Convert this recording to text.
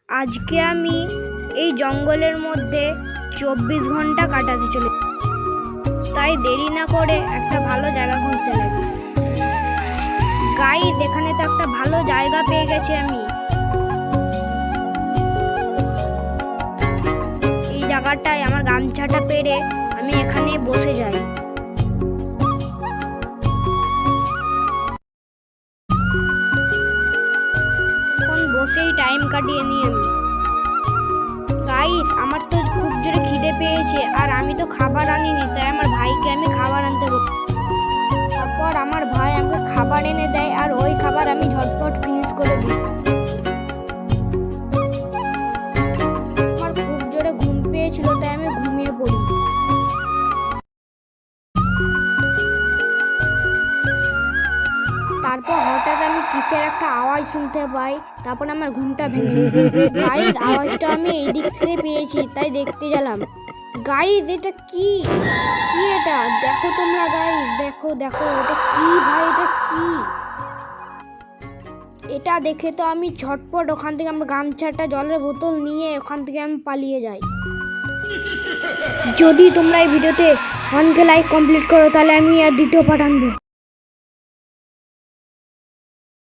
আজকে আমি এই জঙ্গলের মধ্যে 24 ঘন্টা কাটাতে চলে, তাই দেরি না করে একটা ভালো জায়গা খুঁজতে লাগি। গাইস, এখানে তো একটা ভালো জায়গা পেয়ে গেছি আমি। এই জায়গাটায় আমার গামছাটা পেরে আমি এখানে বসে যাই। এখন বসেই টাইম কাটিয়ে নিই আমি। গাইস, আমার তো খুব জোরে খিদে পেয়েছে, আর আমি তো খাবার আনিনি, তাই আমার ভাইকে আমি খাবার আনতে বলি। তারপর আমার ভাই আমাকে খাবার এনে দেয়, আর ওই খাবার আমি ঝটপট ফিনিশ করে দিই। আমার খুব জোরে ঘুম পেয়েছিল, তাই আমি ঘুমিয়ে পড়ি। তারপর হঠাৎ আমি কিসের একটা আওয়াজ শুনতে পাই, তারপর আমার ঘুমটা ভেঙে যায়। গাইস, আওয়াজটা আমি এই দিক থেকে পেয়েছি, তাই দেখতে গেলাম। গাইস, এটা কি এটা দেখো তোমরা। গাইস, দেখো দেখো, এটা কি ভাই, এটা কি? এটা দেখে তো আমি ঝটপট ওখান থেকে আমার গামছাটা জলের বোতল নিয়ে ওখান থেকে আমি পালিয়ে যাই। যদি তোমরা এই ভিডিওতে 1K লাইক কমপ্লিট করো, তাহলে আমি আর দ্বিতীয় পার্ট আনবো।